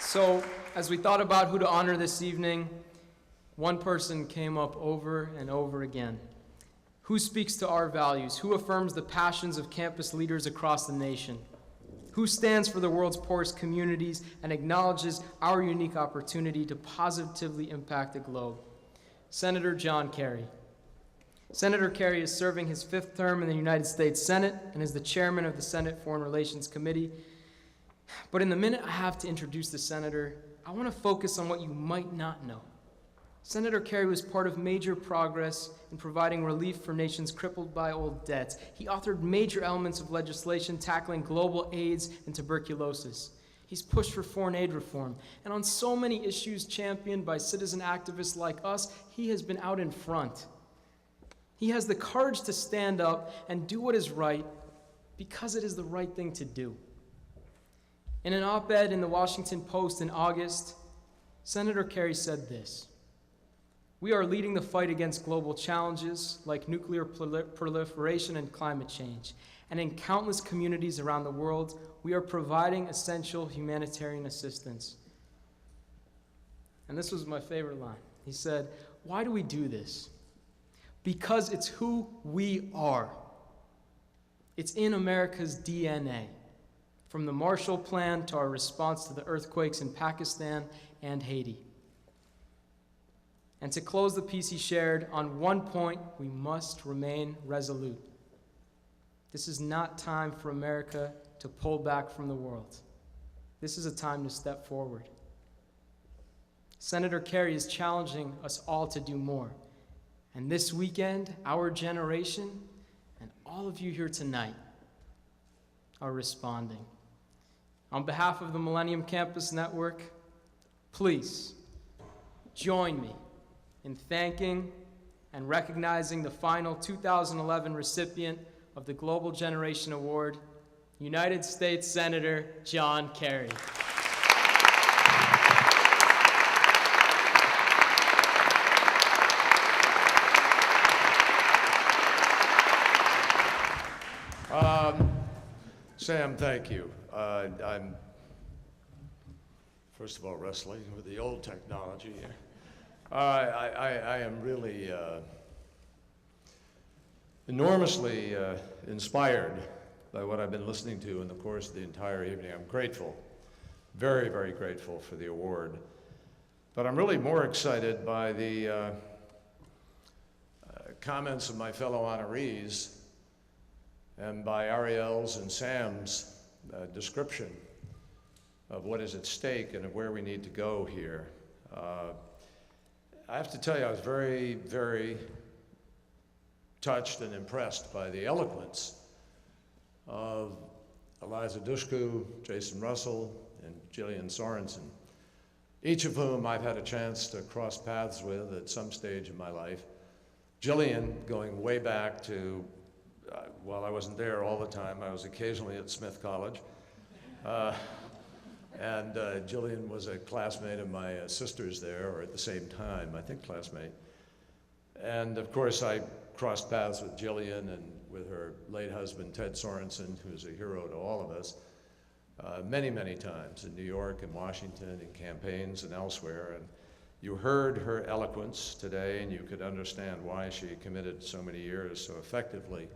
So, as we thought about who to honor this evening, one person came up over and over again. Who speaks to our values? Who affirms the passions of campus leaders across the nation? Who stands for the world's poorest communities and acknowledges our unique opportunity to positively impact the globe? Senator John Kerry. Senator Kerry is serving his 5th term in the United States Senate and is the chairman of the Senate Foreign Relations Committee. But in the minute I have to introduce the senator, I want to focus on what you might not know. Senator Kerry was part of major progress in providing relief for nations crippled by old debts. He authored major elements of legislation tackling global AIDS and tuberculosis. He's pushed for foreign aid reform. And on so many issues championed by citizen activists like us, he has been out in front. He has the courage to stand up and do what is right because it is the right thing to do. In an op-ed in the Washington Post in August, Senator Kerry said this: "We are leading the fight against global challenges like nuclear proliferation and climate change. And in countless communities around the world, we are providing essential humanitarian assistance." And this was my favorite line. He said, "Why do we do this? Because it's who we are. It's in America's DNA. From the Marshall Plan to our response to the earthquakes in Pakistan and Haiti." And to close the piece, he shared, "On one point, we must remain resolute. This is not time for America to pull back from the world. This is a time to step forward." Senator Kerry is challenging us all to do more. And this weekend, our generation, and all of you here tonight, are responding. On behalf of the Millennium Campus Network, please join me in thanking and recognizing the final 2011 recipient of the Global Generation Award, United States Senator John Kerry. Sam, thank you. I'm, first of all, wrestling with the old technology here. I am really enormously inspired by what I've been listening to in the course of the entire evening. I'm grateful, very, very grateful for the award. But I'm really more excited by the comments of my fellow honorees and by Ariel's and Sam's description of what is at stake and of where we need to go here. I have to tell you, I was very, very touched and impressed by the eloquence of Eliza Dushku, Jason Russell, and Jillian Sorensen, each of whom I've had a chance to cross paths with at some stage in my life. Jillian going way back to, while I wasn't there all the time, I was occasionally at Smith College. And Jillian was a classmate of my sister's there, or at the same time, I think classmate. And of course, I crossed paths with Jillian and with her late husband, Ted Sorensen, who's a hero to all of us, many, many times in New York and Washington, in campaigns and elsewhere. And you heard her eloquence today, and you could understand why she committed so many years so effectively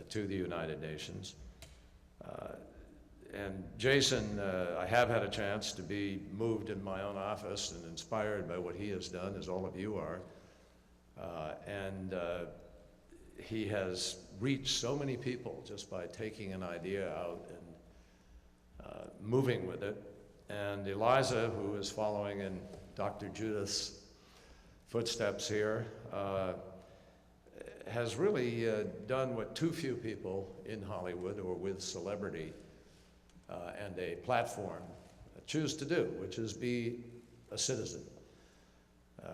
to the United Nations. And Jason, I have had a chance to be moved in my own office and inspired by what he has done, as all of you are. And he has reached so many people just by taking an idea out and moving with it. And Eliza, who is following in Dr. Judith's footsteps here, has really done what too few people in Hollywood or with celebrity and a platform choose to do, which is be a citizen,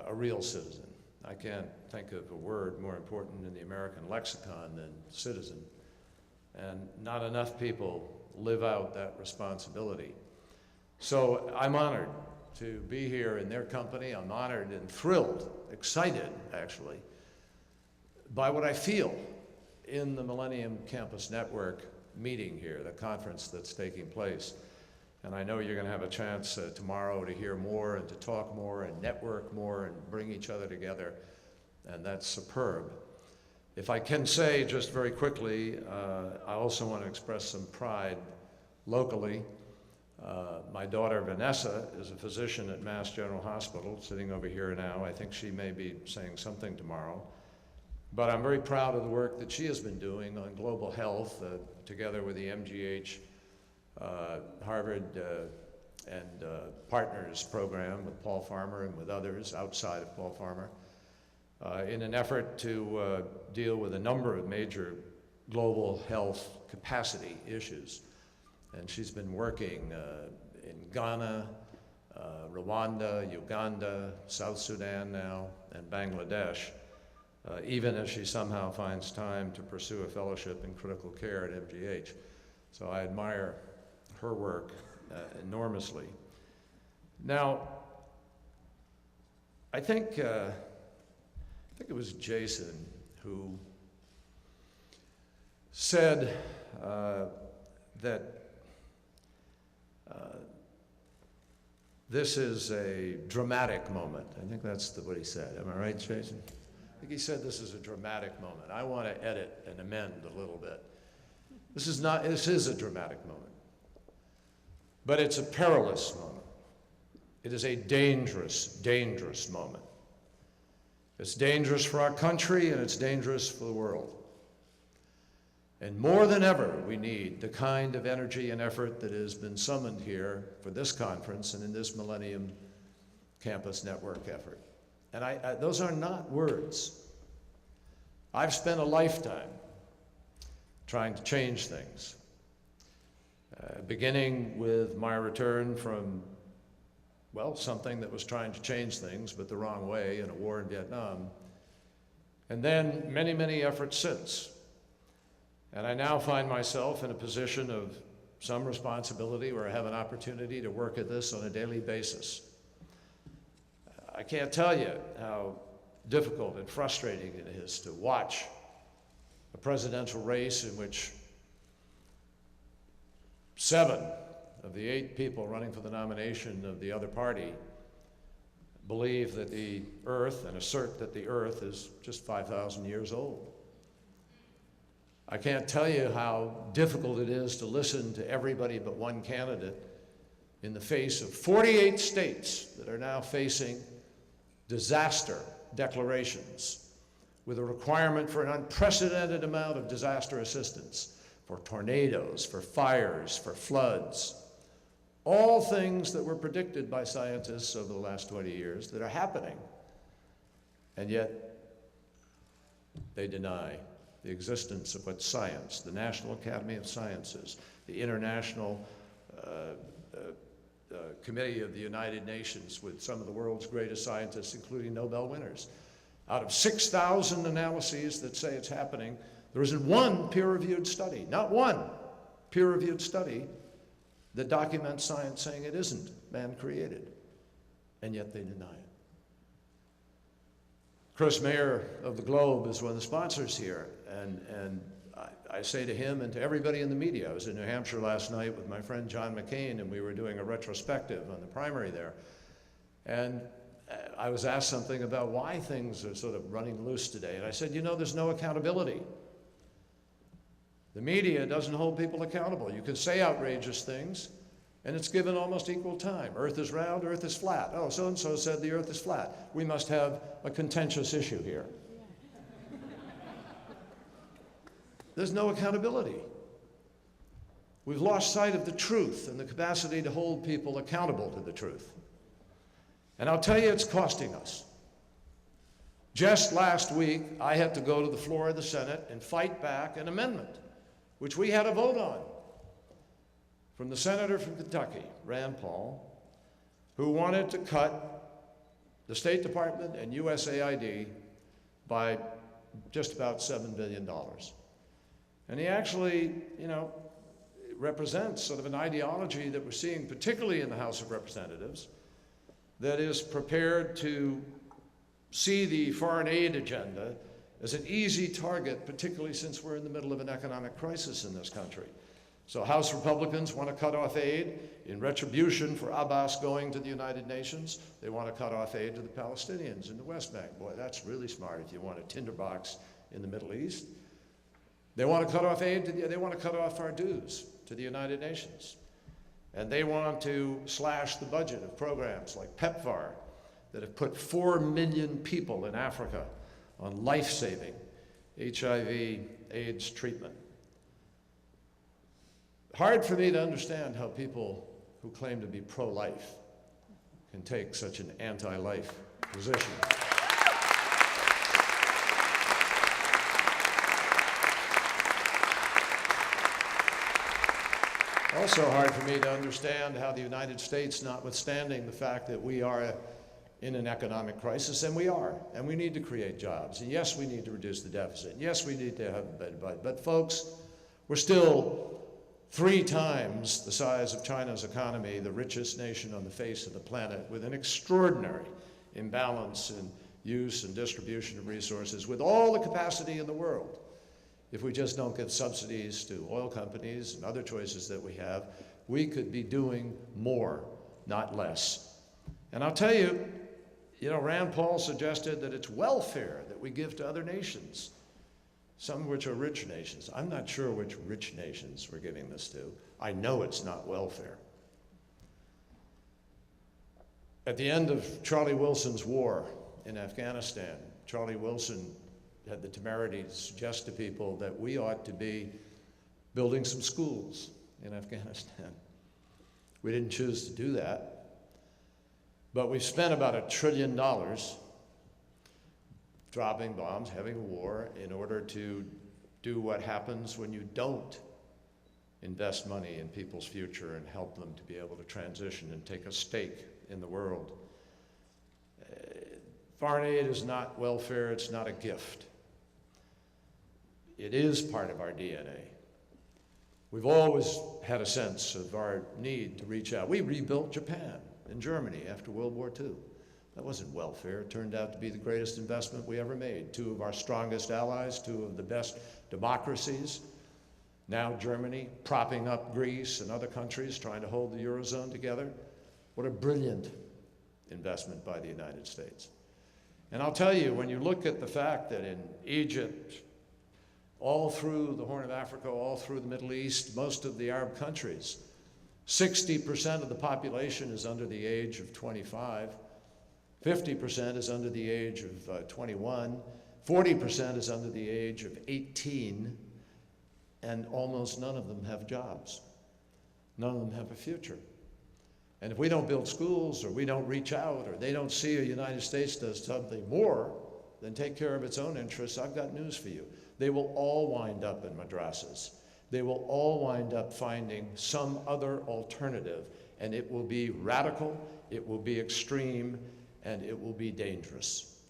a real citizen. I can't think of a word more important in the American lexicon than citizen, and not enough people live out that responsibility. So I'm honored to be here in their company. I'm honored and thrilled, excited actually, by what I feel in the Millennium Campus Network meeting here, the conference that's taking place. And I know you're going to have a chance tomorrow to hear more and to talk more and network more and bring each other together, and that's superb. If I can say just very quickly, I also want to express some pride locally. My daughter Vanessa is a physician at Mass General Hospital, sitting over here now. I think she may be saying something tomorrow. But I'm very proud of the work that she has been doing on global health, together with the MGH Harvard and Partners program with Paul Farmer and with others outside of Paul Farmer, in an effort to deal with a number of major global health capacity issues. And she's been working in Ghana, Rwanda, Uganda, South Sudan now, and Bangladesh, even as she somehow finds time to pursue a fellowship in critical care at MGH. So I admire her work enormously. Now, I think it was Jason who said that this is a dramatic moment. I think that's what he said. Am I right, Jason? I think he said this is a dramatic moment. I want to edit and amend a little bit. This is a dramatic moment. But it's a perilous moment. It is a dangerous, dangerous moment. It's dangerous for our country and it's dangerous for the world. And more than ever, we need the kind of energy and effort that has been summoned here for this conference and in this Millennium Campus Network effort. And those are not words. I've spent a lifetime trying to change things, beginning with my return from, well, something that was trying to change things, but the wrong way in a war in Vietnam, and then many, many efforts since. And I now find myself in a position of some responsibility where I have an opportunity to work at this on a daily basis. I can't tell you how difficult and frustrating it is to watch a presidential race in which 7 of the 8 people running for the nomination of the other party believe that the Earth and assert that the Earth is just 5,000 years old. I can't tell you how difficult it is to listen to everybody but one candidate in the face of 48 states that are now facing disaster declarations with a requirement for an unprecedented amount of disaster assistance, for tornadoes, for fires, for floods, all things that were predicted by scientists over the last 20 years that are happening, and yet they deny the existence of what science, the National Academy of Sciences, the International Committee of the United Nations with some of the world's greatest scientists, including Nobel winners. Out of 6,000 analyses that say it's happening, there isn't one peer-reviewed study, not one peer-reviewed study that documents science saying it isn't man-created, and yet they deny it. Chris Mayer of the Globe is one of the sponsors here, and I say to him and to everybody in the media, I was in New Hampshire last night with my friend John McCain, and we were doing a retrospective on the primary there, and I was asked something about why things are sort of running loose today, and I said, you know, there's no accountability. The media doesn't hold people accountable. You can say outrageous things, and it's given almost equal time. Earth is round, Earth is flat. Oh, so-and-so said the Earth is flat. We must have a contentious issue here. There's no accountability. We've lost sight of the truth and the capacity to hold people accountable to the truth. And I'll tell you, it's costing us. Just last week, I had to go to the floor of the Senate and fight back an amendment, which we had a vote on, from the senator from Kentucky, Rand Paul, who wanted to cut the State Department and USAID by just about $7 billion. And he actually, you know, represents sort of an ideology that we're seeing, particularly in the House of Representatives, that is prepared to see the foreign aid agenda as an easy target, particularly since we're in the middle of an economic crisis in this country. So House Republicans want to cut off aid in retribution for Abbas going to the United Nations. They want to cut off aid to the Palestinians in the West Bank. Boy, that's really smart if you want a tinderbox in the Middle East. They want to cut off aid, they want to cut off our dues to the United Nations. And they want to slash the budget of programs like PEPFAR that have put 4 million people in Africa on life-saving HIV/AIDS treatment. Hard for me to understand how people who claim to be pro-life can take such an anti-life position. Also hard for me to understand how the United States, notwithstanding the fact that we are in an economic crisis, and we are, and we need to create jobs, and yes, we need to reduce the deficit, and yes, we need to have a better budget, but folks, we're still 3 times the size of China's economy, the richest nation on the face of the planet, with an extraordinary imbalance in use and distribution of resources, with all the capacity in the world. If we just don't give subsidies to oil companies and other choices that we have, we could be doing more, not less. And I'll tell you, Rand Paul suggested that it's welfare that we give to other nations, some of which are rich nations. I'm not sure which rich nations we're giving this to. I know it's not welfare. At the end of Charlie Wilson's war in Afghanistan, Charlie Wilson had the temerity to suggest to people that we ought to be building some schools in Afghanistan. We didn't choose to do that, but we've spent about $1 trillion dropping bombs, having a war, in order to do what happens when you don't invest money in people's future and help them to be able to transition and take a stake in the world. Foreign aid is not welfare, it's not a gift. It is part of our DNA. We've always had a sense of our need to reach out. We rebuilt Japan and Germany after World War II. That wasn't welfare. It turned out to be the greatest investment we ever made. 2 of our strongest allies, 2 of the best democracies. Now Germany propping up Greece and other countries trying to hold the Eurozone together. What a brilliant investment by the United States. And I'll tell you, when you look at the fact that in Egypt, all through the Horn of Africa, all through the Middle East, most of the Arab countries, 60% of the population is under the age of 25, 50% is under the age of 21, 40% is under the age of 18, and almost none of them have jobs. None of them have a future. And if we don't build schools, or we don't reach out, or they don't see a United States does something more than take care of its own interests, I've got news for you. They will all wind up in madrasas. They will all wind up finding some other alternative, and it will be radical, it will be extreme, and it will be dangerous.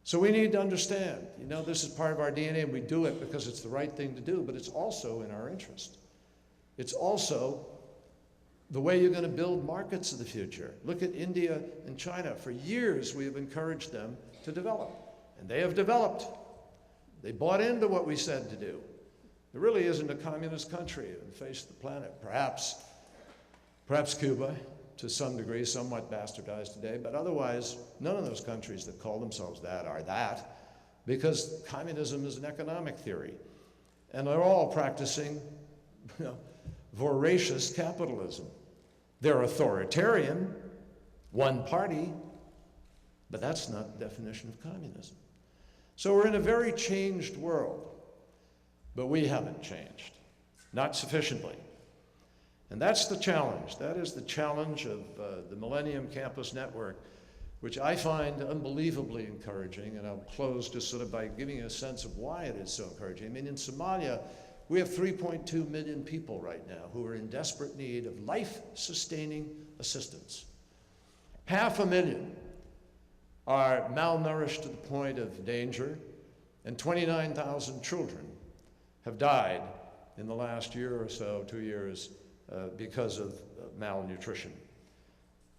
So we need to understand, this is part of our DNA, and we do it because it's the right thing to do, but it's also in our interest. It's also the way you're going to build markets of the future. Look at India and China. For years, we have encouraged them to develop, and they have developed. They bought into what we said to do. There really isn't a communist country on the face of the planet. Perhaps Cuba, to some degree, somewhat bastardized today, but otherwise, none of those countries that call themselves that are that, because communism is an economic theory. And they're all practicing voracious capitalism. They're authoritarian, one party, but that's not the definition of communism. So we're in a very changed world, but we haven't changed, not sufficiently. And that's the challenge. That is the challenge of the Millennium Campus Network, which I find unbelievably encouraging, and I'll close just sort of by giving you a sense of why it is so encouraging. I mean, in Somalia, we have 3.2 million people right now who are in desperate need of life-sustaining assistance. 500,000 are malnourished to the point of danger, and 29,000 children have died in the last year or so, 2 years, because of malnutrition.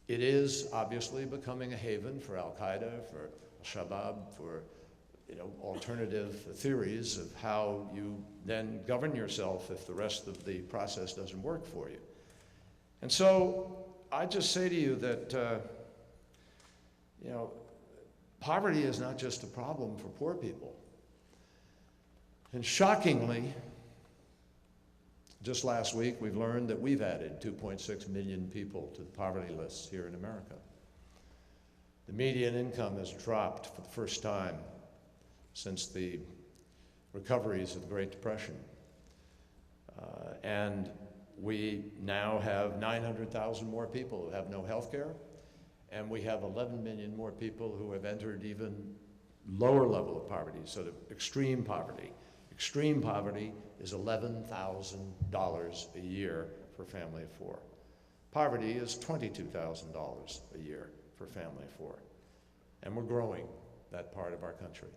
It is obviously becoming a haven for Al-Qaeda, for Al-Shabaab, for alternative theories of how you then govern yourself if the rest of the process doesn't work for you. And so I just say to you that, poverty is not just a problem for poor people. And shockingly, just last week, we've learned that we've added 2.6 million people to the poverty list here in America. The median income has dropped for the first time since the recoveries of the Great Depression. And we now have 900,000 more people who have no health care, and we have 11 million more people who have entered even lower level of poverty, sort of extreme poverty. Extreme poverty is $11,000 a year for a family of four. Poverty is $22,000 a year for a family of four. And we're growing that part of our country.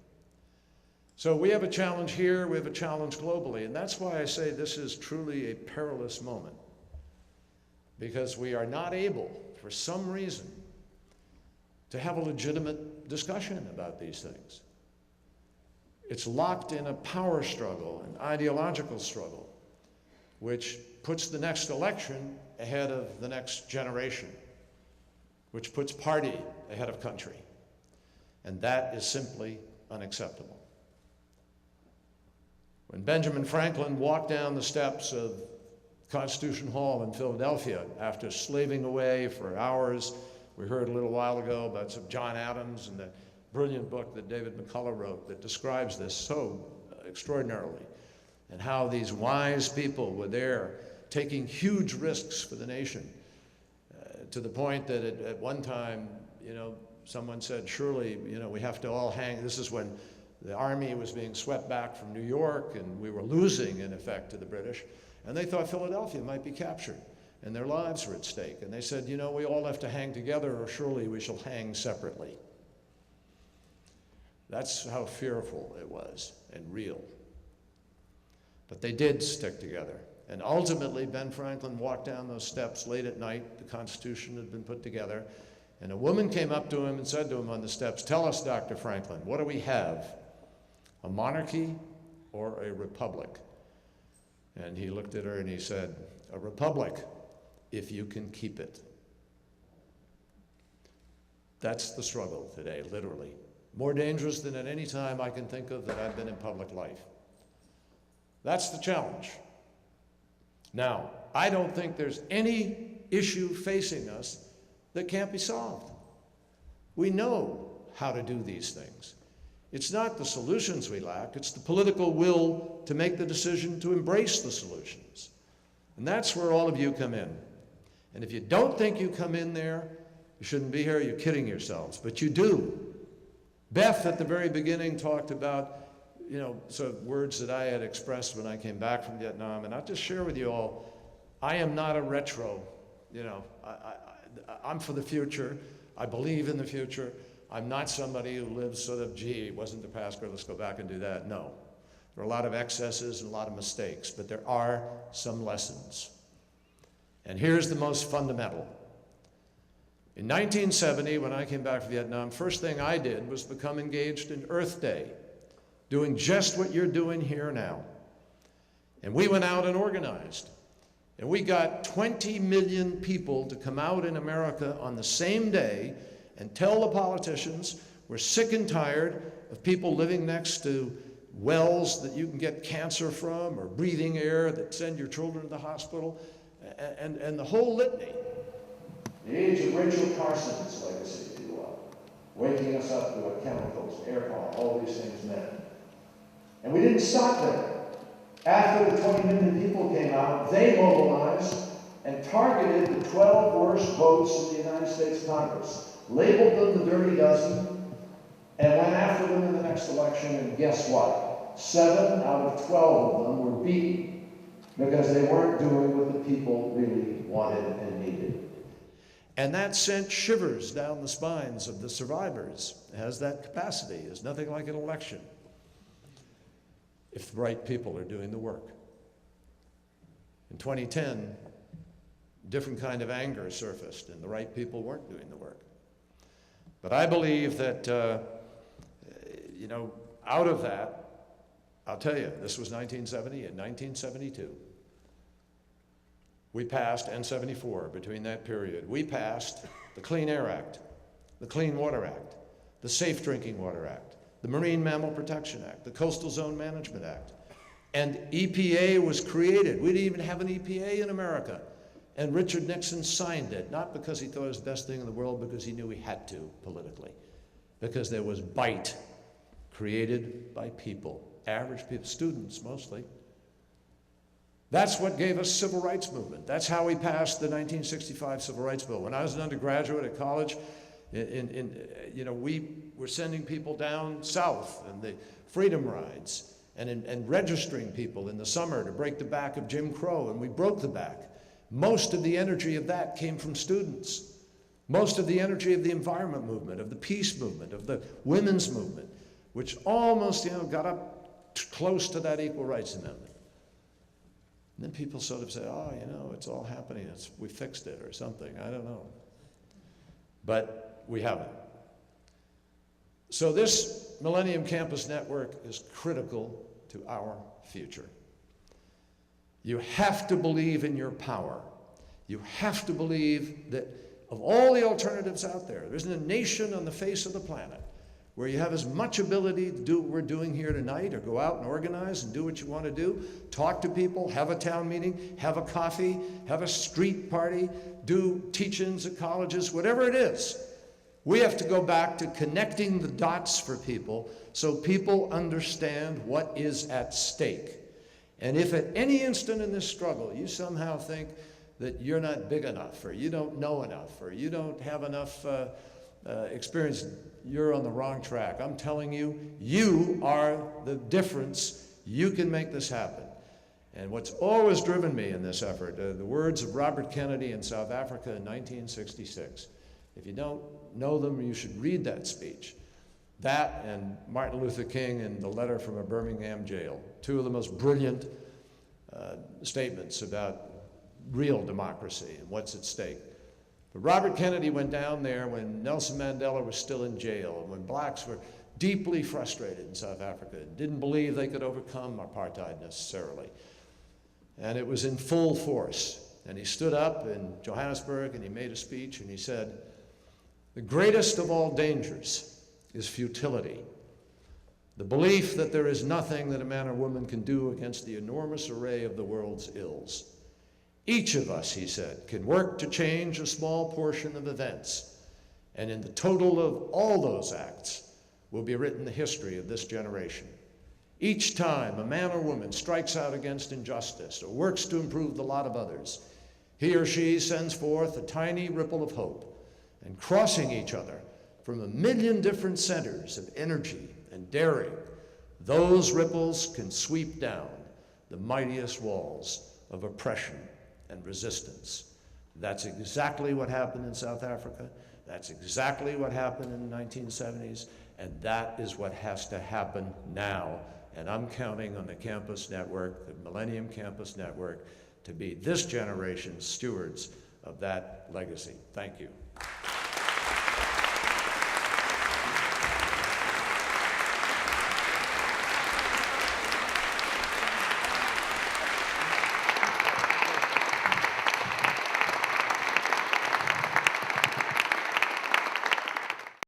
So we have a challenge here, we have a challenge globally, and that's why I say this is truly a perilous moment. Because we are not able, for some reason, to have a legitimate discussion about these things. It's locked in a power struggle, an ideological struggle, which puts the next election ahead of the next generation, which puts party ahead of country. And that is simply unacceptable. When Benjamin Franklin walked down the steps of Constitution Hall in Philadelphia after slaving away for hours, we heard a little while ago about some John Adams and the brilliant book that David McCullough wrote that describes this so extraordinarily, and how these wise people were there taking huge risks for the nation, to the point that at one time, someone said, surely, we have to all hang. This is when the army was being swept back from New York, and we were losing, in effect, to the British, and they thought Philadelphia might be captured, and their lives were at stake. And they said, we all have to hang together, or surely we shall hang separately. That's how fearful it was and real. But they did stick together. And ultimately, Ben Franklin walked down those steps late at night. The Constitution had been put together. And a woman came up to him and said to him on the steps, "Tell us, Dr. Franklin, what do we have? A monarchy or a republic?" And he looked at her and he said, "A republic, if you can keep it." That's the struggle today, literally. More dangerous than at any time I can think of that I've been in public life. That's the challenge. Now, I don't think there's any issue facing us that can't be solved. We know how to do these things. It's not the solutions we lack, it's the political will to make the decision to embrace the solutions. And that's where all of you come in. And if you don't think you come in there, you shouldn't be here, you're kidding yourselves, but you do. Beth at the very beginning talked about, sort of words that I had expressed when I came back from Vietnam, and I'll just share with you all, I am not a retro, I'm for the future, I believe in the future, I'm not somebody who lives sort of, gee, it wasn't the past, let's go back and do that. No. There are a lot of excesses and a lot of mistakes, but there are some lessons. And here's the most fundamental. In 1970, when I came back from Vietnam, first thing I did was become engaged in Earth Day, doing just what you're doing here now. And we went out and organized. And we got 20 million people to come out in America on the same day and tell the politicians we're sick and tired of people living next to wells that you can get cancer from, or breathing air that send your children to the hospital, and the whole litany. The age of Rachel Carson's legacy, if you will, waking us up to what chemicals, air quality, all these things meant. And we didn't stop there. After the 20 million people came out, they mobilized and targeted the 12 worst votes in the United States Congress, labeled them the dirty dozen, and went after them in the next election, and guess what? 7 out of 12 of them were beaten because they weren't doing what the people really wanted and needed. And that sent shivers down the spines of the survivors. It has that capacity. It's nothing like an election if the right people are doing the work. In 2010, a different kind of anger surfaced, and the right people weren't doing the work. But I believe that, out of that, I'll tell you, this was 1970 and 1972. We passed, and 74, between that period, we passed the Clean Air Act, the Clean Water Act, the Safe Drinking Water Act, the Marine Mammal Protection Act, the Coastal Zone Management Act. And EPA was created. We didn't even have an EPA in America. And Richard Nixon signed it, not because he thought it was the best thing in the world, because he knew he had to politically. Because there was bite created by people, average people, students mostly. That's what gave us civil rights movement. That's how we passed the 1965 Civil Rights Bill. When I was an undergraduate at college, we were sending people down south and the Freedom Rides and registering people in the summer to break the back of Jim Crow, and we broke the back. Most of the energy of that came from students. Most of the energy of the environment movement, of the peace movement, of the women's movement, which almost, got up close to that Equal Rights Amendment. And then people sort of say, it's all happening. We fixed it or something. I don't know. But we haven't. So this Millennium Campus Network is critical to our future. You have to believe in your power. You have to believe that of all the alternatives out there, there isn't a nation on the face of the planet where you have as much ability to do what we're doing here tonight, or go out and organize and do what you want to do, talk to people, have a town meeting, have a coffee, have a street party, do teach-ins at colleges, whatever it is. We have to go back to connecting the dots for people so people understand what is at stake. And if at any instant in this struggle you somehow think that you're not big enough, or you don't know enough, or you don't have enough experience, you're on the wrong track. I'm telling you, you are the difference. You can make this happen. And what's always driven me in this effort, the words of Robert Kennedy in South Africa in 1966. If you don't know them, you should read that speech. That and Martin Luther King and the letter from a Birmingham jail, two of the most brilliant statements about real democracy and what's at stake. But Robert Kennedy went down there when Nelson Mandela was still in jail, and when blacks were deeply frustrated in South Africa and didn't believe they could overcome apartheid necessarily. And it was in full force. And he stood up in Johannesburg and he made a speech and he said, "The greatest of all dangers is futility. The belief that there is nothing that a man or woman can do against the enormous array of the world's ills. Each of us," he said, "can work to change a small portion of events, and in the total of all those acts will be written the history of this generation. Each time a man or woman strikes out against injustice or works to improve the lot of others, he or she sends forth a tiny ripple of hope, and crossing each other from 1,000,000 different centers of energy and daring, those ripples can sweep down the mightiest walls of oppression and resistance." That's exactly what happened in South Africa. That's exactly what happened in the 1970s. And that is what has to happen now. And I'm counting on the campus network, the Millennium Campus Network, to be this generation's stewards of that legacy. Thank you.